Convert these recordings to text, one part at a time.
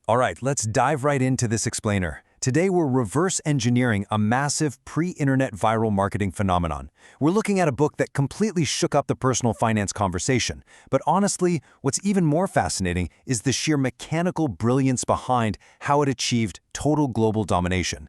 All right, let's dive right into this explainer. Today, we're reverse engineering a massive pre-internet viral marketing phenomenon. We're looking at a book that completely shook up the personal finance conversation. But honestly, what's even more fascinating is the sheer mechanical brilliance behind how it achieved total global domination.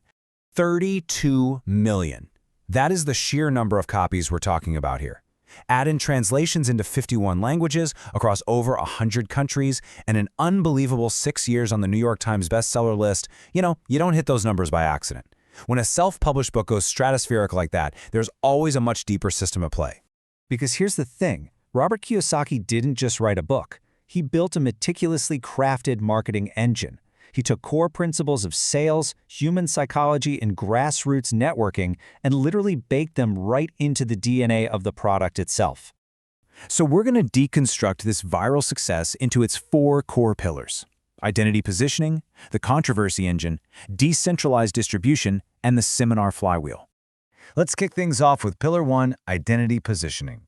32 million. That is the sheer number of copies we're talking about here. Add in translations into 51 languages across over 100 countries and an unbelievable 6 years on the New York Times bestseller list. You don't hit those numbers by accident. When a self-published book goes stratospheric like that, there's always a much deeper system at play. Because here's the thing, Robert Kiyosaki didn't just write a book. He built a meticulously crafted marketing engine. He took core principles of sales, human psychology, and grassroots networking and literally baked them right into the DNA of the product itself. So we're going to deconstruct this viral success into its 4 core pillars: identity positioning, the controversy engine, decentralized distribution, and the seminar flywheel. Let's kick things off with Pillar 1, identity positioning.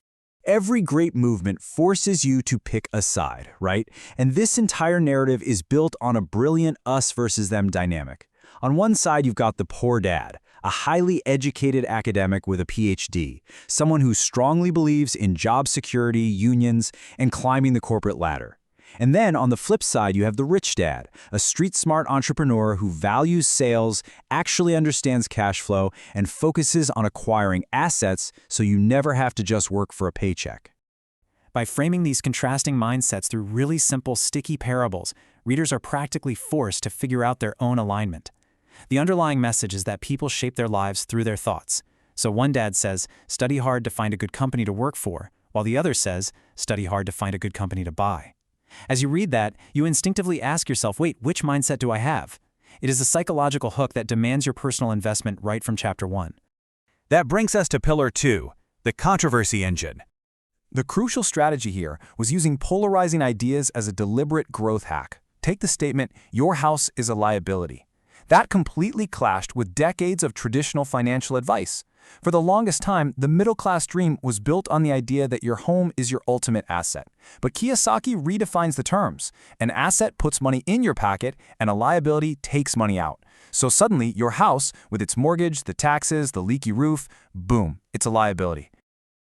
Every great movement forces you to pick a side, right? And this entire narrative is built on a brilliant us versus them dynamic. On one side, you've got the poor dad, a highly educated academic with a PhD, someone who strongly believes in job security, unions, and climbing the corporate ladder. And then on the flip side, you have the rich dad, a street-smart entrepreneur who values sales, actually understands cash flow, and focuses on acquiring assets so you never have to just work for a paycheck. By framing these contrasting mindsets through really simple, sticky parables, readers are practically forced to figure out their own alignment. The underlying message is that people shape their lives through their thoughts. So one dad says, study hard to find a good company to work for, while the other says, study hard to find a good company to buy. As you read that, you instinctively ask yourself, wait, which mindset do I have? It is a psychological hook that demands your personal investment right from Chapter 1. That brings us to Pillar 2, the controversy engine. The crucial strategy here was using polarizing ideas as a deliberate growth hack. Take the statement, your house is a liability. That completely clashed with decades of traditional financial advice. For the longest time, the middle-class dream was built on the idea that your home is your ultimate asset. But Kiyosaki redefines the terms. An asset puts money in your pocket, and a liability takes money out. So suddenly, your house, with its mortgage, the taxes, the leaky roof, boom, it's a liability.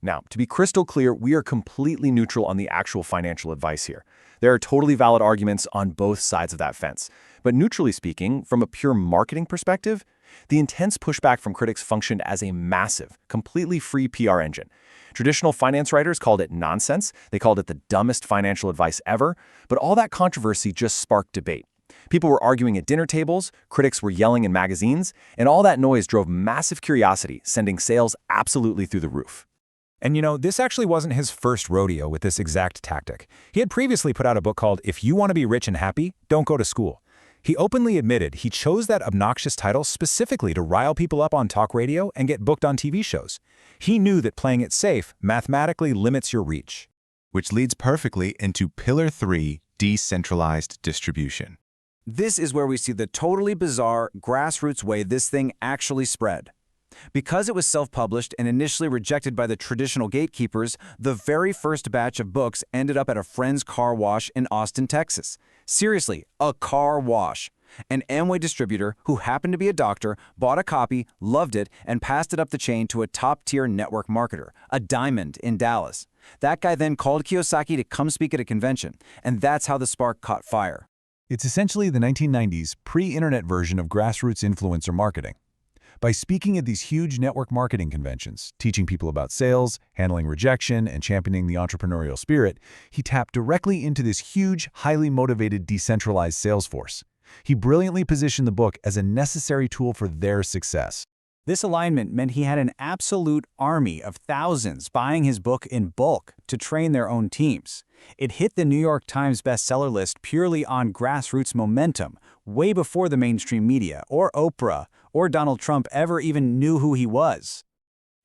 Now, to be crystal clear, we are completely neutral on the actual financial advice here. There are totally valid arguments on both sides of that fence. But neutrally speaking, from a pure marketing perspective, the intense pushback from critics functioned as a massive, completely free PR engine. Traditional finance writers called it nonsense. They called it the dumbest financial advice ever. But all that controversy just sparked debate. People were arguing at dinner tables, critics were yelling in magazines, and all that noise drove massive curiosity, sending sales absolutely through the roof. And this actually wasn't his first rodeo with this exact tactic. He had previously put out a book called If You Want to Be Rich and Happy, Don't Go to School. He openly admitted he chose that obnoxious title specifically to rile people up on talk radio and get booked on TV shows. He knew that playing it safe mathematically limits your reach. Which leads perfectly into Pillar 3, decentralized distribution. This is where we see the totally bizarre, grassroots way this thing actually spread. Because it was self-published and initially rejected by the traditional gatekeepers, the very first batch of books ended up at a friend's car wash in Austin, Texas. Seriously, a car wash. An Amway distributor, who happened to be a doctor, bought a copy, loved it, and passed it up the chain to a top-tier network marketer, a diamond in Dallas. That guy then called Kiyosaki to come speak at a convention, and that's how the spark caught fire. It's essentially the 1990s pre-internet version of grassroots influencer marketing. By speaking at these huge network marketing conventions, teaching people about sales, handling rejection, and championing the entrepreneurial spirit, he tapped directly into this huge, highly motivated, decentralized sales force. He brilliantly positioned the book as a necessary tool for their success. This alignment meant he had an absolute army of thousands buying his book in bulk to train their own teams. It hit the New York Times bestseller list purely on grassroots momentum, way before the mainstream media, or Oprah, or Donald Trump ever even knew who he was.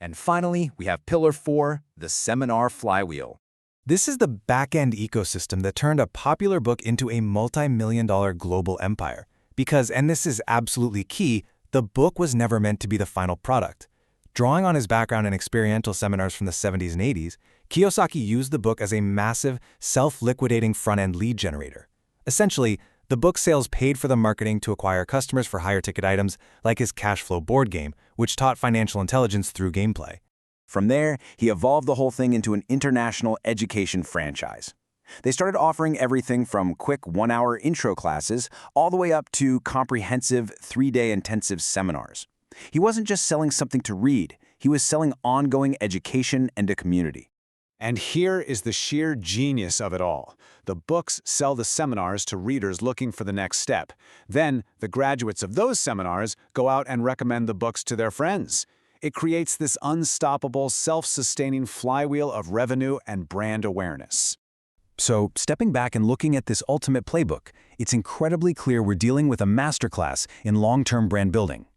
And finally, we have Pillar 4, the seminar flywheel. This is the back-end ecosystem that turned a popular book into a multi-million-dollar global empire. Because, and this is absolutely key, the book was never meant to be the final product. Drawing on his background in experiential seminars from the 70s and 80s, Kiyosaki used the book as a massive, self-liquidating front-end lead generator. Essentially, The book's sales paid for the marketing to acquire customers for higher ticket items, like his cash flow board game, which taught financial intelligence through gameplay. From there, he evolved the whole thing into an international education franchise. They started offering everything from quick one-hour intro classes all the way up to comprehensive 3-day intensive seminars. He wasn't just selling something to read, he was selling ongoing education and a community. And here is the sheer genius of it all. The books sell the seminars to readers looking for the next step. Then, the graduates of those seminars go out and recommend the books to their friends. It creates this unstoppable, self-sustaining flywheel of revenue and brand awareness. So, stepping back and looking at this ultimate playbook, it's incredibly clear we're dealing with a masterclass in long-term brand building.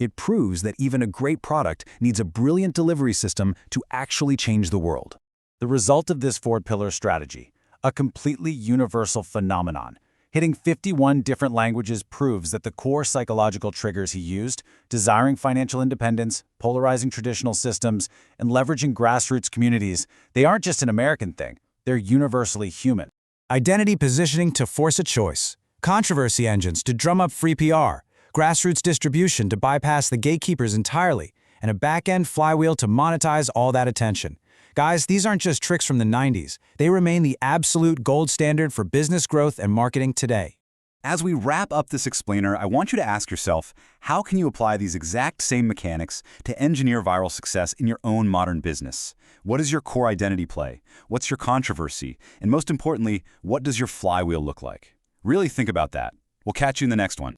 It proves that even a great product needs a brilliant delivery system to actually change the world. The result of this four-pillar strategy, a completely universal phenomenon, hitting 51 different languages, proves that the core psychological triggers he used, desiring financial independence, polarizing traditional systems, and leveraging grassroots communities, they aren't just an American thing, they're universally human. Identity positioning to force a choice, controversy engines to drum up free PR, grassroots distribution to bypass the gatekeepers entirely, and a back-end flywheel to monetize all that attention. Guys, these aren't just tricks from the 90s. They remain the absolute gold standard for business growth and marketing today. As we wrap up this explainer, I want you to ask yourself, how can you apply these exact same mechanics to engineer viral success in your own modern business? What is your core identity play? What's your controversy? And most importantly, what does your flywheel look like? Really think about that. We'll catch you in the next one.